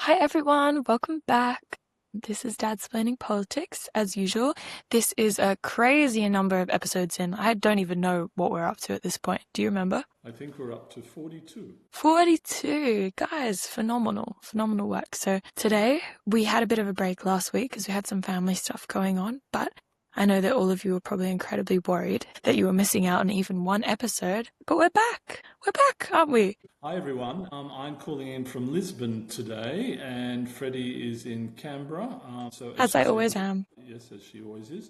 Hi everyone, welcome back. This is Dad Explaining Politics, as usual. This is a crazy number of episodes in. I don't even know what we're up to at this point. Do you remember? I think we're up to 42. 42! Guys, phenomenal work. So today, we had a bit of a break last week because we had some family stuff going on, but I know that all of you were probably incredibly worried that you were missing out on even one episode, but we're back. We're back, aren't we? Hi everyone, I'm calling in from Lisbon today, and Freddie is in Canberra. As she I said, always am. yes, as she always is.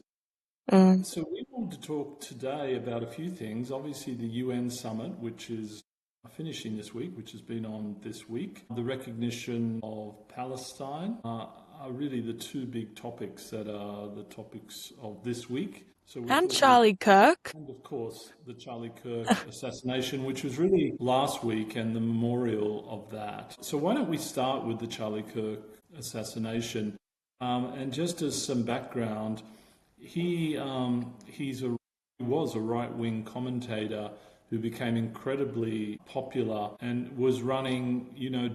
Mm. So we wanted to talk today about a few things. Obviously, the UN summit, which is finishing this week, which has been on this week. The recognition of Palestine are really the two big topics that are the topics of this week. And Charlie Kirk. And of course, the Charlie Kirk assassination, which was really last week, and the memorial of that. So why don't we start with the Charlie Kirk assassination? And just as some background, he was a right-wing commentator who became incredibly popular and was running,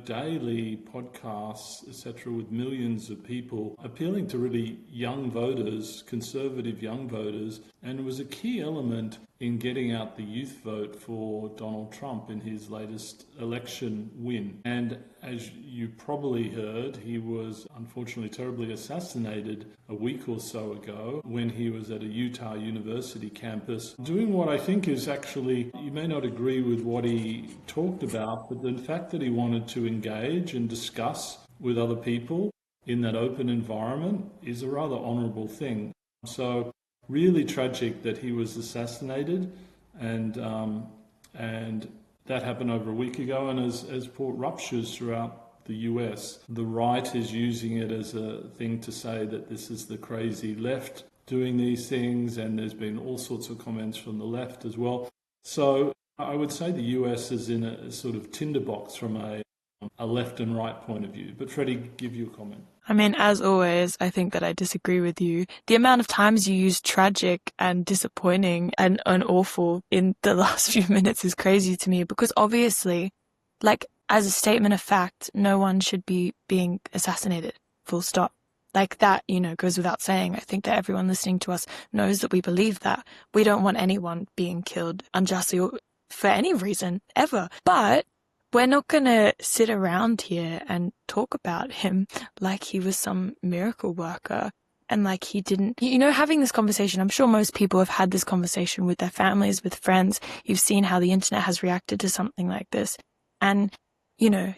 daily podcasts, etc., with millions of people, appealing to really young voters, conservative young voters, and was a key element in getting out the youth vote for Donald Trump in his latest election win. And as you probably heard, he was unfortunately terribly assassinated a week or so ago when he was at a Utah University campus doing what I think is actually, you may not agree with what he talked about, but the fact that he wanted to engage and discuss with other people in that open environment is a rather honourable thing. So really tragic that he was assassinated, and that happened over a week ago, and has brought ruptures throughout the US. The right is using it as a thing to say that this is the crazy left doing these things, and there's been all sorts of comments from the left as well. So I would say the US is in a sort of tinderbox from a left and right point of view. But Freddie, give you a comment. I mean, as always, I think that I disagree with you. The amount of times you use tragic and disappointing and awful in the last few minutes is crazy to me, because obviously, like, as a statement of fact, no one should be being assassinated, full stop. Like, that, goes without saying. I think that everyone listening to us knows that we believe that. We don't want anyone being killed unjustly or for any reason, ever. But we're not going to sit around here and talk about him like he was some miracle worker and like he didn't, having this conversation. I'm sure most people have had this conversation with their families, with friends. You've seen how the internet has reacted to something like this. And,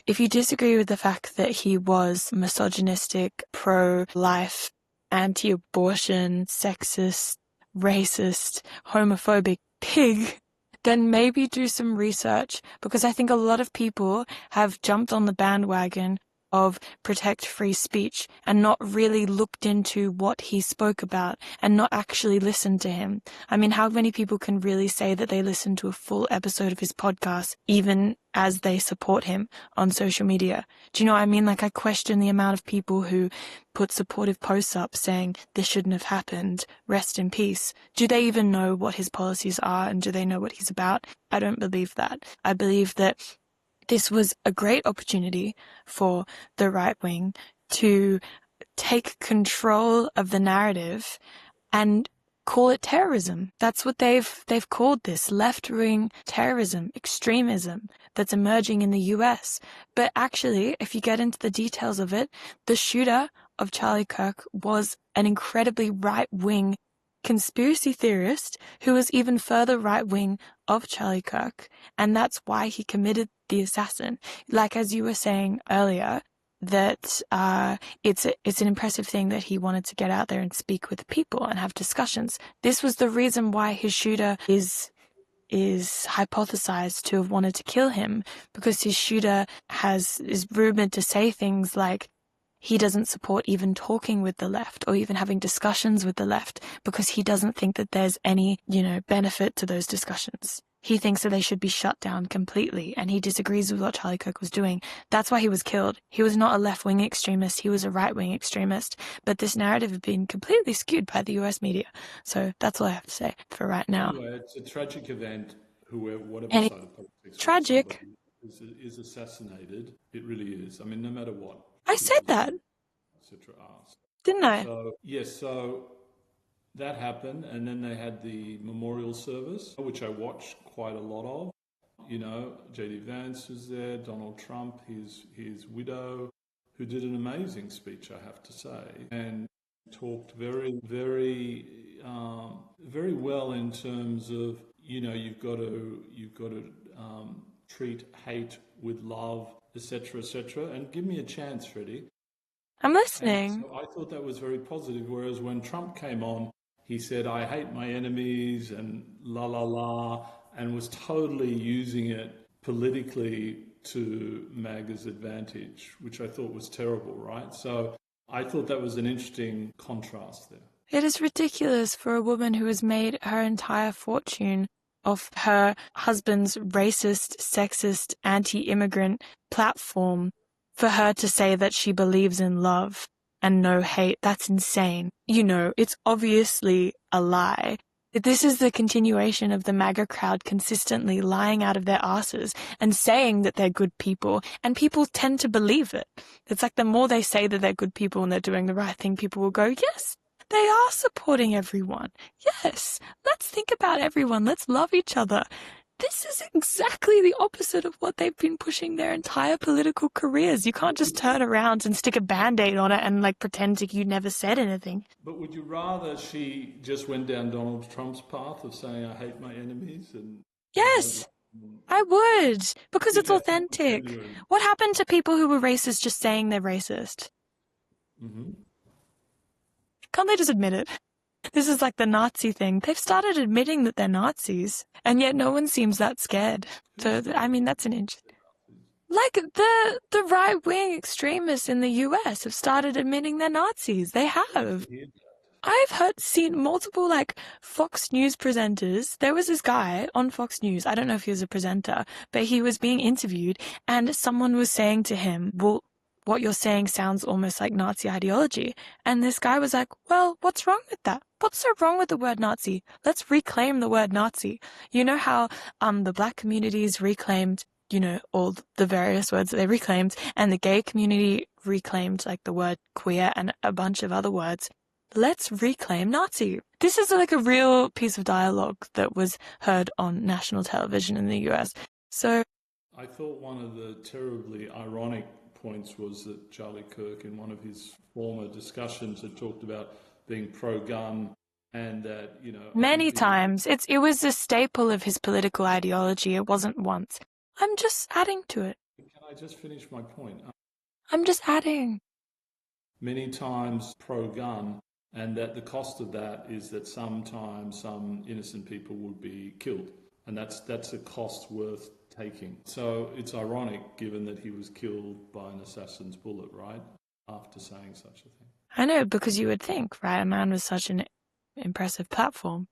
if you disagree with the fact that he was misogynistic, pro-life, anti-abortion, sexist, racist, homophobic pig, then maybe do some research, because I think a lot of people have jumped on the bandwagon of protect free speech and not really looked into what he spoke about and not actually listened to him. I mean, how many people can really say that they listened to a full episode of his podcast, even as they support him on social media? Do you know what I mean? Like, I question the amount of people who put supportive posts up saying this shouldn't have happened, rest in peace. Do they even know what his policies are, and do they know what he's about? I don't believe that. I believe that this was a great opportunity for the right wing to take control of the narrative and call it terrorism. That's what they've called this, left-wing terrorism, extremism that's emerging in the US. But actually, if you get into the details of it, the shooter of Charlie Kirk was an incredibly right-wing conspiracy theorist who was even further right-wing of Charlie Kirk, and that's why he committed the assassin. Like, as you were saying earlier, that it's an impressive thing that he wanted to get out there and speak with people and have discussions. This was the reason why his shooter is hypothesized to have wanted to kill him, because his shooter is rumored to say things like he doesn't support even talking with the left or even having discussions with the left, because he doesn't think that there's any, benefit to those discussions. He thinks that they should be shut down completely, and he disagrees with what Charlie Kirk was doing. That's why he was killed. He was not a left-wing extremist. He was a right-wing extremist. But this narrative has been completely skewed by the US media. So that's all I have to say for right now. Anyway, it's a tragic event. Whatever And side of politics tragic. is assassinated, it really is. I mean, no matter what. I I said that, etc. asked. didn't I? So yes, so that happened, and then they had the memorial service, which I watched quite a lot of. You know, J.D. Vance was there, Donald Trump, his widow, who did an amazing speech, I have to say, and talked very well in terms of, you know, you've got to treat hate with love, etc., etc. And give me a chance, Freddie. I'm And listening. so I thought that was very positive. Whereas when Trump came on, he said, I hate my enemies and la la la, and was totally using it politically to MAGA's advantage, which I thought was terrible, right? So I thought that was an interesting contrast there. It is ridiculous for a woman who has made her entire fortune off her husband's racist, sexist, anti-immigrant platform for her to say that she believes in love and no hate. That's insane. You know, it's obviously a lie. This is the continuation of the MAGA crowd consistently lying out of their asses and saying that they're good people, and people tend to believe it. It's like the more they say that they're good people and they're doing the right thing, people will go, yes, they are supporting everyone. Yes, let's think about everyone. Let's love each other. This is exactly the opposite of what they've been pushing their entire political careers. You can't just turn around and stick a band-aid on it and like pretend like you never said anything. But would you rather she just went down Donald Trump's path of saying, I hate my enemies and don't Yes, I would, because think it's that's more authentic. genuine? What happened to people who were racist just saying they're racist? Hmm. Can't they just admit it? This is like the Nazi thing. They've started admitting that they're Nazis, and yet no one seems that scared. Who So, I started? mean, that's an inch. Like the right-wing extremists in the US have started admitting they're Nazis. They Good have. to hear. Seen multiple like Fox News presenters. There was this guy on Fox News. I don't know if he was a presenter, but he was being interviewed and someone was saying to him, well, what you're saying sounds almost like Nazi ideology. And this guy was like, well, what's wrong with that? What's so wrong with the word Nazi? Let's reclaim the word Nazi. You know how the black communities reclaimed, you know, all the various words that they reclaimed, and the gay community reclaimed like the word queer and a bunch of other words. Let's reclaim Nazi. This is like a real piece of dialogue that was heard on national television in the US. So I thought one of the terribly ironic points was that Charlie Kirk, in one of his former discussions, had talked about being pro-gun, and that, you know, I think many people. times it was a staple of his political ideology. It wasn't once. I'm just adding to it. Can I just finish my point? I'm just adding. Many times pro-gun, and that the cost of that is that sometimes some innocent people would be killed, and that's a cost worth taking. So it's ironic, given that he was killed by an assassin's bullet, right, after saying such a thing. I know, because you would think, right? A man with such an impressive platform,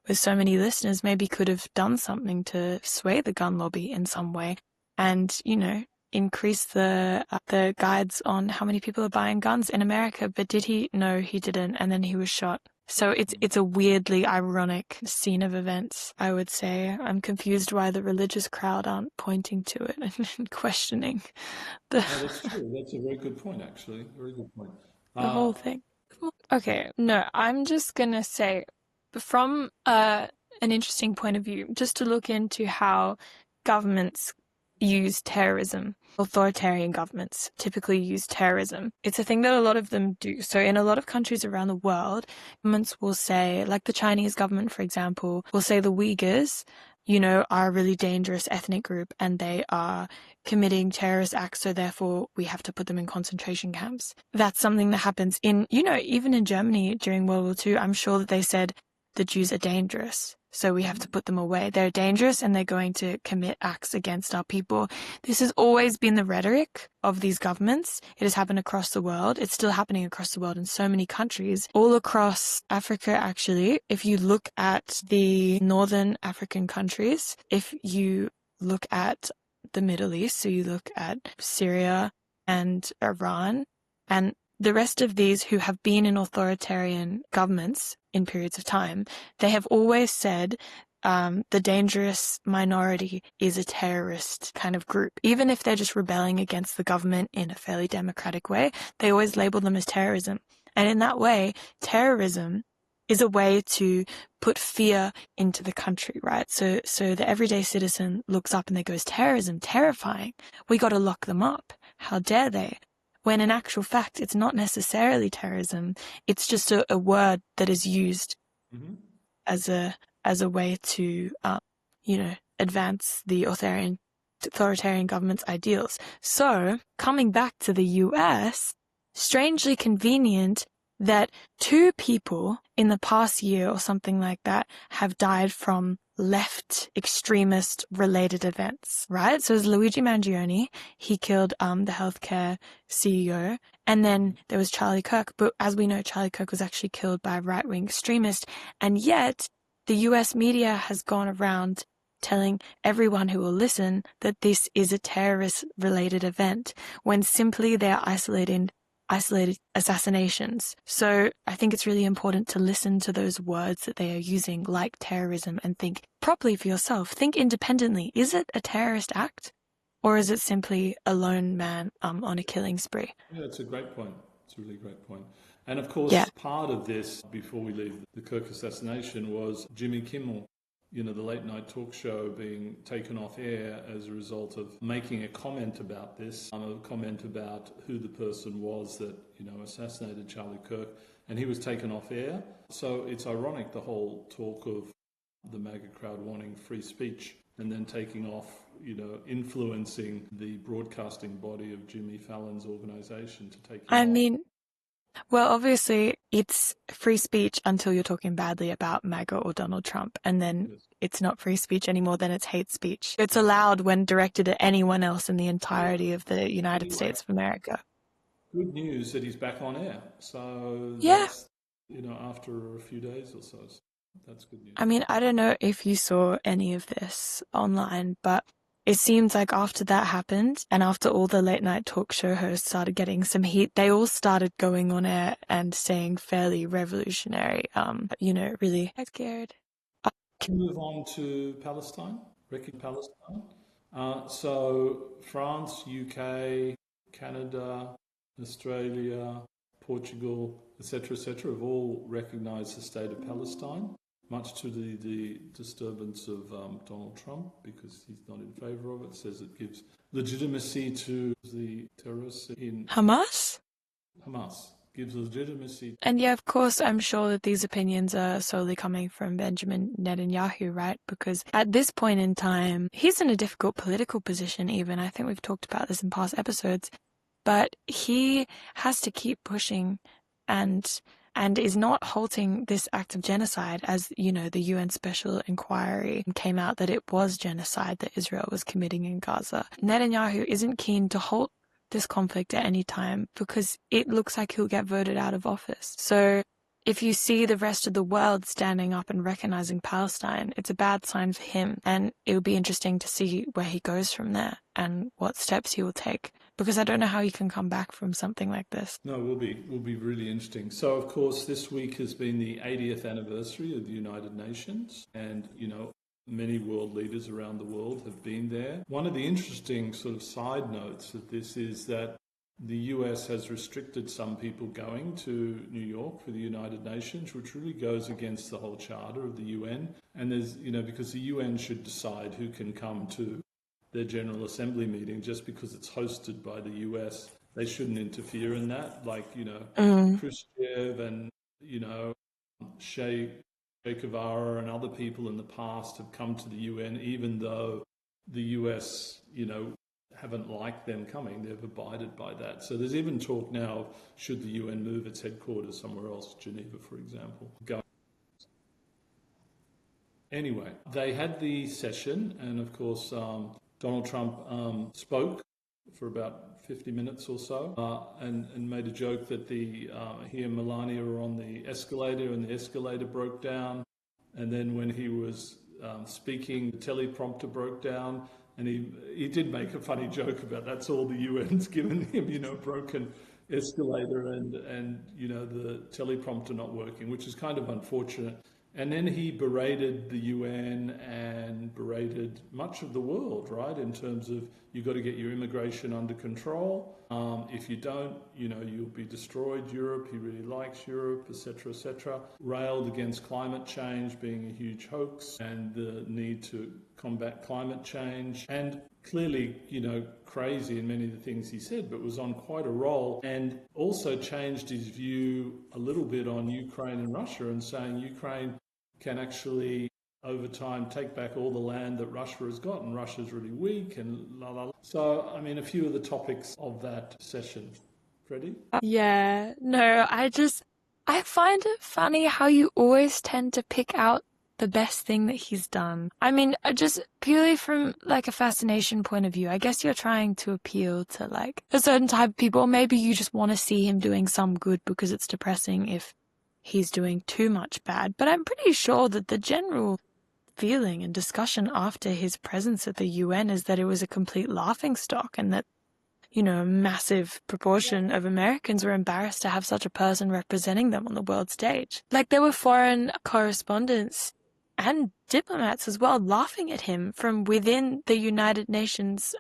with so many listeners, maybe could have done something to sway the gun lobby in some way, and you know, increase the guides on how many people are buying guns in America. But did he? No, he didn't, and then he was shot. So it's a weirdly ironic scene of events, I would say. I'm confused why the religious crowd aren't pointing to it and questioning the No, that's true. That's a very good point, actually. Very good point. the whole thing. Okay, no, I'm just gonna say, from an interesting point of view, just to look into how governments use terrorism. Authoritarian governments typically use terrorism. It's a thing that a lot of them do. So in a lot of countries around the world, governments will say, like the Chinese government, for example, will say the Uyghurs, you know, are a really dangerous ethnic group and they are committing terrorist acts, so therefore we have to put them in concentration camps. That's something that happens in, you know, even in Germany during World War II, I'm sure that they said the Jews are dangerous, so we have to put them away. They're dangerous and they're going to commit acts against our people. This has always been the rhetoric of these governments. It has happened across the world. It's still happening across the world in so many countries, all across Africa, actually. If you look at the northern African countries, if you look at the Middle East, so you look at Syria and Iran, and the rest of these who have been in authoritarian governments in periods of time, they have always said the dangerous minority is a terrorist kind of group. Even if they're just rebelling against the government in a fairly democratic way, they always label them as terrorism. And in that way, terrorism is a way to put fear into the country, right? So the everyday citizen looks up and they goes, terrorism, terrifying. We got to lock them up. How dare they? When in actual fact, it's not necessarily terrorism. It's just a word that is used Hmm. as a way to, advance the authoritarian government's ideals. So, coming back to the US, strangely convenient that 2 people in the past year or something like that have died from left extremist related events, right? So it was Luigi Mangione. He killed the healthcare CEO. And then there was Charlie Kirk. But as we know, Charlie Kirk was actually killed by a right-wing extremist. And yet the US media has gone around telling everyone who will listen that this is a terrorist-related event when simply they're isolated assassinations. So I think it's really important to listen to those words that they are using, like terrorism, and think properly for yourself. Think independently. Is it a terrorist act? Or is it simply a lone man on a killing spree? Yeah, it's a great point. It's a really great point. And of Yeah. course, part of this, before we leave the Kirk assassination, was Jimmy Kimmel, the late night talk show being taken off air as a result of making a comment about this, a comment about who the person was that, assassinated Charlie Kirk, and he was taken off air. So it's ironic, the whole talk of the MAGA crowd wanting free speech and then taking off, influencing the broadcasting body of Jimmy Fallon's organisation to take him I off. mean, well, obviously, it's free speech until you're talking badly about MAGA or Donald Trump, and then Yes. it's not free speech anymore, then it's hate speech. It's Yes. allowed when directed at anyone else in the Yeah. entirety of the United Anyway, States of America. good news that he's back on air. So Yeah. that's, after a few days or so. So that's good news. I mean, I don't know if you saw any of this online, but it seems like after that happened and after all the late night talk show hosts started getting some heat, they all started going on air and saying fairly revolutionary, really scared. Can we move on to Palestine? Wrecking Palestine. So France, UK, Canada, Australia, Portugal, etc., have all recognised the state of Palestine, much to the disturbance of Donald Trump, because he's not in favour of it. Says it gives legitimacy to the terrorists in Hamas? Hamas. Gives legitimacy. And yeah, of course, I'm sure that these opinions are solely coming from Benjamin Netanyahu, right? Because at this point in time, he's in a difficult political position even. I think we've talked about this in past episodes. But he has to keep pushing and is not halting this act of genocide. As you know, the UN special inquiry came out that it was genocide that Israel was committing in Gaza. Netanyahu isn't keen to halt this conflict at any time because it looks like he'll get voted out of office. So if you see the rest of the world standing up and recognizing Palestine, it's a bad sign for him. And it will be interesting to see where he goes from there and what steps he will take. Because I don't know how you can come back from something like this. No, will be really interesting. So, of course, this week has been the 80th anniversary of the United Nations, and many world leaders around the world have been there. One of the interesting sort of side notes of this is that the US has restricted some people going to New York for the United Nations, which really goes against the whole charter of the UN. And there's, because the UN should decide who can come to their General Assembly meeting just because it's hosted by the US. They shouldn't interfere in that. Like, Khrushchev and, Che Guevara and other people in the past have come to the UN, even though the US, haven't liked them coming. They've abided by that. So there's even talk now of should the UN move its headquarters somewhere else, Geneva, for example. Anyway, they had the session, and of course, Donald Trump spoke for about 50 minutes or so and made a joke that he and Melania were on the escalator and the escalator broke down. And then when he was speaking, the teleprompter broke down. And he did make a funny joke about that's all the UN's given him, broken escalator and the teleprompter not working, which is kind of unfortunate. And then he berated the UN and berated much of the world, right? In terms of you've got to get your immigration under control. If you don't, you'll be destroyed. Europe, he really likes Europe, etc., etc. Railed against climate change being a huge hoax and the need to combat climate change. And clearly, crazy in many of the things he said, but was on quite a roll, and also changed his view a little bit on Ukraine and Russia, and saying Ukraine can actually over time take back all the land that Russia has got, and Russia's really weak and la la la. So, I mean, a few of the topics of that session. Freddie? Yeah, no, I find it funny how you always tend to pick out the best thing that he's done. I mean, just purely from like a fascination point of view, I guess you're trying to appeal to like a certain type of people, or maybe you just want to see him doing some good because it's depressing if he's doing too much bad. But I'm pretty sure that the general feeling and discussion after his presence at the UN is that it was a complete laughingstock, and that a massive proportion of Americans were embarrassed to have such a person representing them on the world stage. Like, there were foreign correspondents and diplomats as well laughing at him from within the United Nations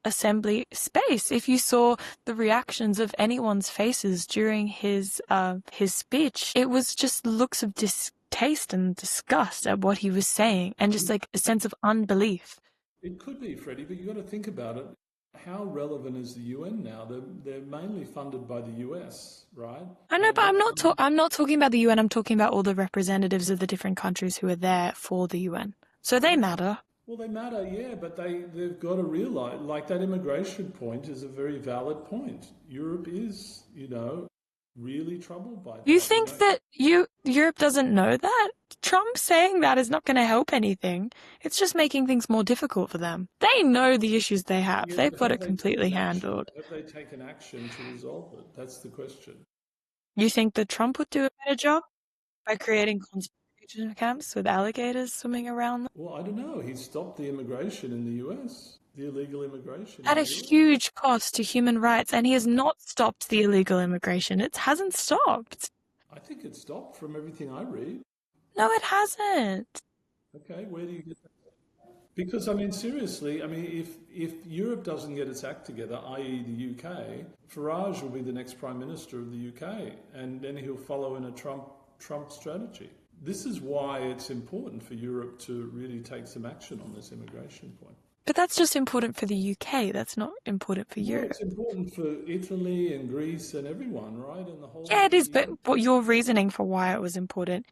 assembly space. If you saw the reactions of anyone's faces during his speech, it was just looks of distaste and disgust at what he was saying, and just like a sense of unbelief. It could be, Freddie, but you've got to think about it. How relevant is the UN now? They're mainly funded by the US, right? I know, And but what I'm not talking about the UN. I'm talking about all the representatives of the different countries who are there for the UN. So they matter. Well, they matter, yeah, but they've got to realise, like, that immigration point is a very valid point. Europe is, really troubled by You that. think that Europe doesn't know that? Trump saying that is not going to help anything. It's just making things more difficult for them. They know the issues they have. Yeah, They've but got have it they completely taken action? handled. Have they taken action to resolve it? That's the question. You think that Trump would do a better job by creating concentration camps with alligators swimming around them? Well, I don't know. He stopped the immigration in the US, the illegal immigration At in a the US. huge cost to human rights, and he has not stopped the illegal immigration. It hasn't stopped. I think it stopped from everything I read. No, it hasn't. Okay, where do you get that? Because I mean, seriously, I mean, if Europe doesn't get its act together, i.e., the UK, Farage will be the next Prime Minister of the UK, and then he'll follow in a Trump strategy. This is why it's important for Europe to really take some action on this immigration point. But that's just important for the UK. That's not important for Well, Europe. it's important for Italy and Greece and everyone, right? And the whole Yeah, of it is, the but what your reasoning for why it was important.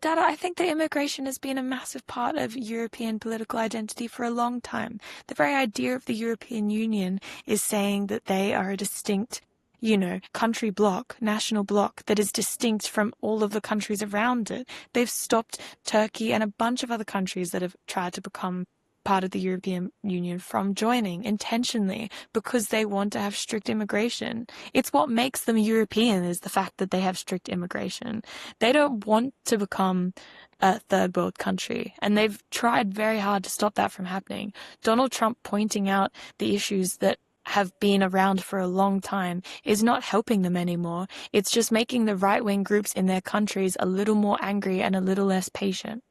Dada, I think that immigration has been a massive part of European political identity for a long time. The very idea of the European Union is saying that they are a distinct, country bloc, national bloc that is distinct from all of the countries around it. They've stopped Turkey and a bunch of other countries that have tried to become part of the European Union from joining intentionally because they want to have strict immigration. It's what makes them European, is the fact that they have strict immigration. They don't want to become a third world country, and they've tried very hard to stop that from happening. Donald Trump pointing out the issues that have been around for a long time is not helping them anymore. It's just making the right-wing groups in their countries a little more angry and a little less patient.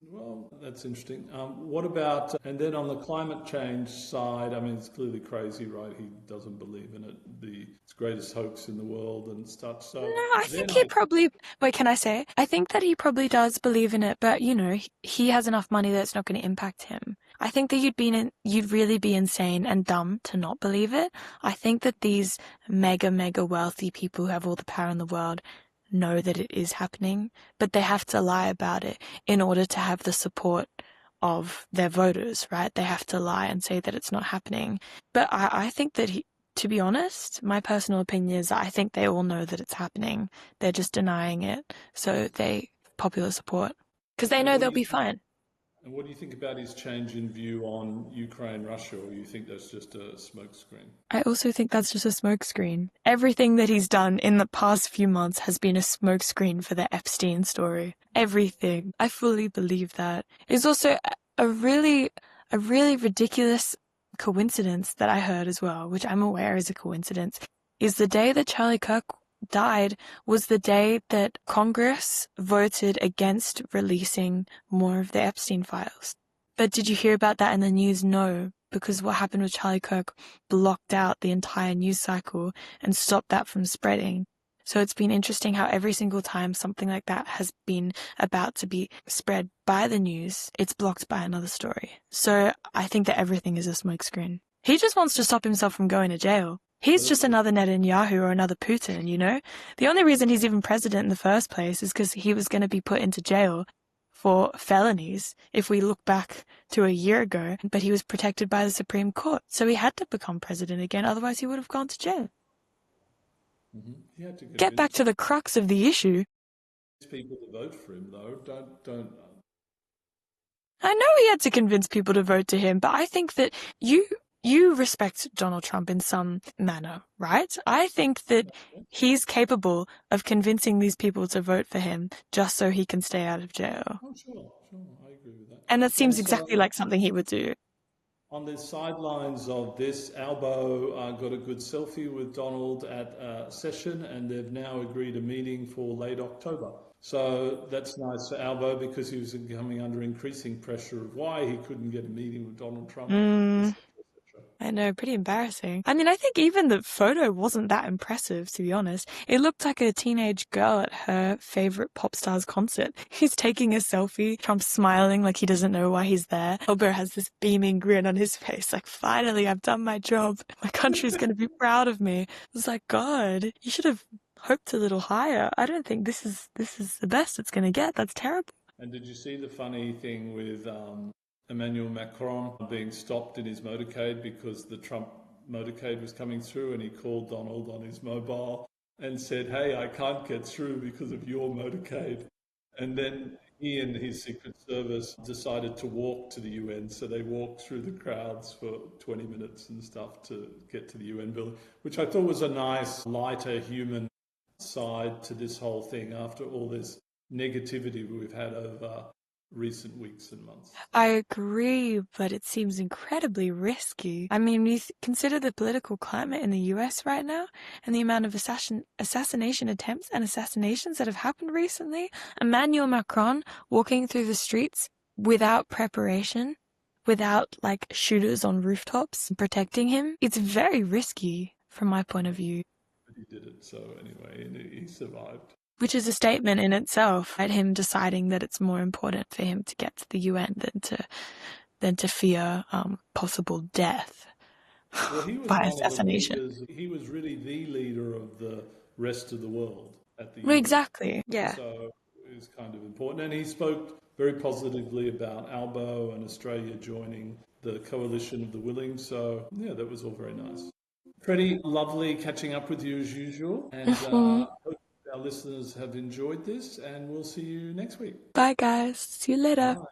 Well, that's interesting. What about, and then on the climate change side, I mean, it's clearly crazy, right? He doesn't believe in it, the greatest hoax in the world and stuff. So No, I then think he probably, wait, can I say? I think that he probably does believe in it, but he has enough money that it's not going to impact him. I think that you'd really be insane and dumb to not believe it. I think that these mega, mega wealthy people who have all the power in the world know that it is happening, but they have to lie about it in order to have the support of their voters, right? They have to lie and say that it's not happening. But I think that to be honest, my personal opinion is I think they all know that it's happening. They're just denying it. So they popular support because they and know what do they'll you be fine. and what do you think about his change in view on Ukraine, Russia, or you think that's just a smokescreen? I also think that's just a smokescreen. Everything that he's done in the past few months has been a smokescreen for the Epstein story. Everything. I fully believe that. It's also a really ridiculous coincidence that I heard as well, which I'm aware is a coincidence, is the day that Charlie Kirk died was the day that Congress voted against releasing more of the Epstein files. But did you hear about that in the news? No, because what happened with Charlie Kirk blocked out the entire news cycle and stopped that from spreading. So it's been interesting how every single time something like that has been about to be spread by the news, it's blocked by another story. So I think that everything is a smokescreen. He just wants to stop himself from going to jail. He's just Absolutely. another Netanyahu or another Putin, you know? The only reason he's even president in the first place is because he was going to be put into jail for felonies if we look back to a year ago, but he was protected by the Supreme Court. So he had to become president again, otherwise he would have gone to jail. He had to Get back convince to the crux of the issue. people to vote for him, though. Don't. I know he had to convince people to vote to him, but I think that you respect Donald Trump in some manner, right? I think that he's capable of convincing these people to vote for him just so he can stay out of jail. Oh, sure, sure. I agree with that. And that And seems exactly so, like something he would do. on the sidelines of this, Albo got a good selfie with Donald at a session, and they've now agreed a meeting for late October. So that's nice for Albo because he was coming under increasing pressure of why he couldn't get a meeting with Donald Trump, Mm, etc., etc. I know, pretty embarrassing. I mean, I think even the photo wasn't that impressive, to be honest. It looked like a teenage girl at her favorite pop star's concert. He's taking a selfie, Trump's smiling like he doesn't know why he's there. Albert has this beaming grin on his face, like, finally, I've done my job. My country's going to be proud of me. It's like, God, you should have hoped a little higher. I don't think this is the best it's going to get. That's terrible. And did you see the funny thing with Emmanuel Macron being stopped in his motorcade because the Trump motorcade was coming through, and he called Donald on his mobile and said, "Hey, I can't get through because of your motorcade." And then he and his Secret Service decided to walk to the UN. So they walked through the crowds for 20 minutes and stuff to get to the UN building, which I thought was a nice, lighter, human side to this whole thing after all this negativity we've had over recent weeks and months. I agree, but it seems incredibly risky. I mean, you consider the political climate in the US right now and the amount of assassination attempts and assassinations that have happened recently. Emmanuel Macron walking through the streets without preparation, without like shooters on rooftops protecting him. It's very risky from my point of view. But he did it, so anyway, and he survived. Which is a statement in itself, at him deciding that it's more important for him to get to the UN than to fear possible death Well, he was by one of the assassination. leaders. He was really the leader of the rest of the world at the Well, UN. exactly. Yeah. So it was kind of important. And he spoke very positively about Albo and Australia joining the coalition of the willing. So, yeah, that was all very nice. Pretty lovely catching up with you as usual. And Mhm. hope our listeners have enjoyed this. And we'll see you next week. Bye, guys. See you later. Bye.